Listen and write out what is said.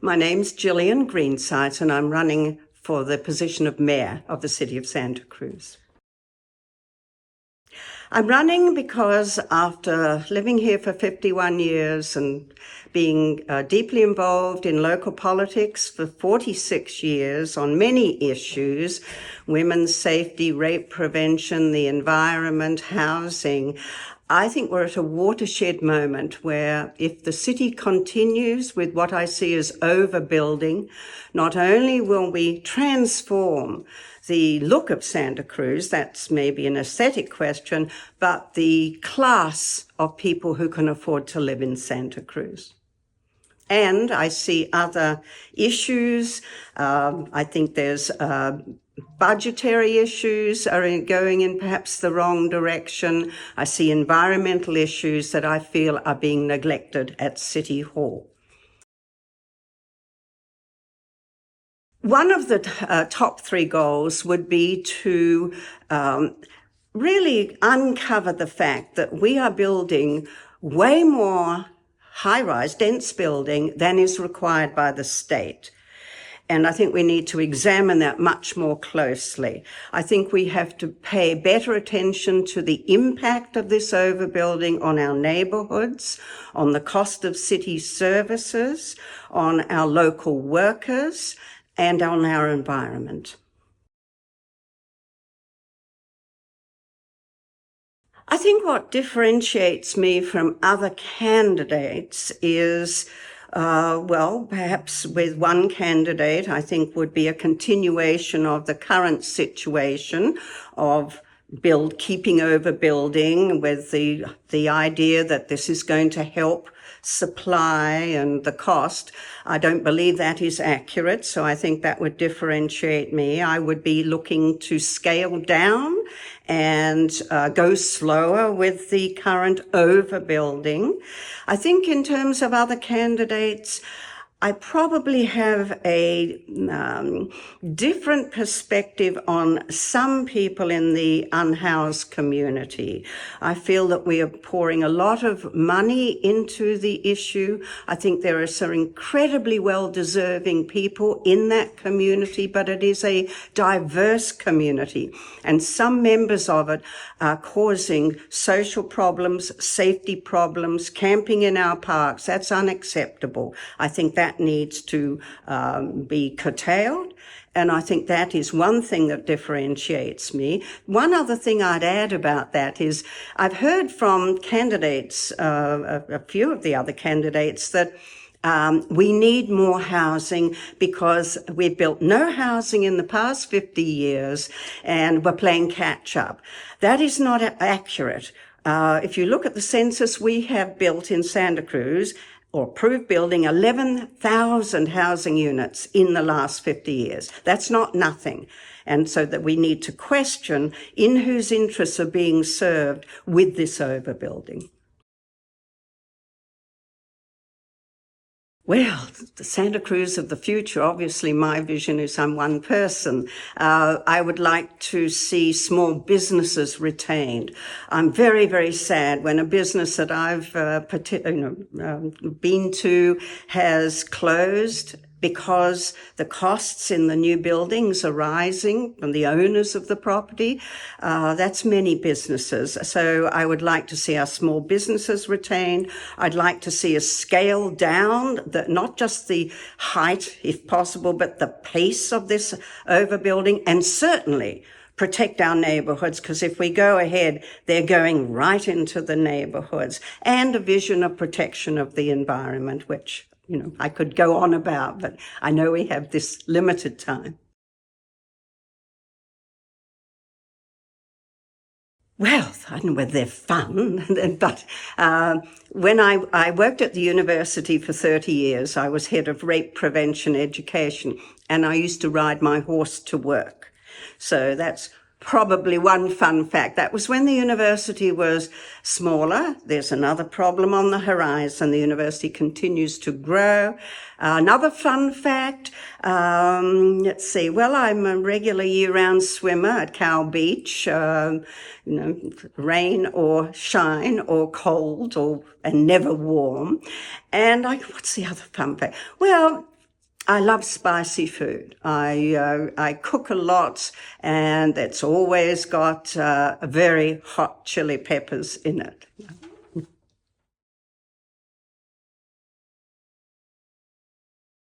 My name's Gillian Greensite, and I'm running for the position of Mayor of the City of Santa Cruz. I'm running because after living here for 51 years and being deeply involved in local politics for 46 years on many issues, women's safety, rape prevention, the environment, housing, I think we're at a watershed moment where if the city continues with what I see as overbuilding, not only will we transform the look of Santa Cruz, that's maybe an aesthetic question, but the class of people who can afford to live in Santa Cruz. And I see other issues. I think there's budgetary issues are going in perhaps the wrong direction. I see environmental issues that I feel are being neglected at City Hall. One of the top three goals would be to really uncover the fact that we are building way more high-rise, dense building than is required by the state. And I think we need to examine that much more closely. I think we have to pay better attention to the impact of this overbuilding on our neighborhoods, on the cost of city services, on our local workers, and on our environment. I think what differentiates me from other candidates is, perhaps with one candidate, I think would be a continuation of the current situation of keeping overbuilding with the idea that this is going to help supply and the cost. I don't believe that is accurate, so I think that would differentiate me. I would be looking to scale down and go slower with the current overbuilding. I think in terms of other candidates, I probably have a different perspective on some people in the unhoused community. I feel that we are pouring a lot of money into the issue. I think there are some incredibly well-deserving people in that community, but it is a diverse community, and some members of it are causing social problems, safety problems, camping in our parks. That's unacceptable. I think that needs to be curtailed. And I think that is one thing that differentiates me. One other thing I'd add about that is I've heard from candidates, a few of the other candidates, that we need more housing because we've built no housing in the past 50 years and we're playing catch up. That is not accurate. If you look at the census, we have built in Santa Cruz or approved building 11,000 housing units in the last 50 years. That's not nothing. And so that we need to question in whose interests are being served with this overbuilding. Well, the Santa Cruz of the future, obviously my vision is I'm one person. I would like to see small businesses retained. I'm very, very sad when a business that I've been to has closed because the costs in the new buildings are rising from the owners of the property. That's many businesses. So I would like to see our small businesses retained. I'd like to see us scale down, not just the height, if possible, but the pace of this overbuilding, and certainly protect our neighborhoods, because if we go ahead, they're going right into the neighborhoods, and a vision of protection of the environment, which I could go on about, but I know we have this limited time. Well, I don't know whether they're fun, but when I worked at the university for 30 years, I was head of rape prevention education, and I used to ride my horse to work. So that's probably one fun fact. That was when the university was smaller. There's another problem on the horizon. The university continues to grow. Another fun fact, let's see, well, I'm a regular year-round swimmer at Cow Beach, rain or shine or cold and never warm. And what's the other fun fact? Well, I love spicy food. I cook a lot, and it's always got very hot chili peppers in it.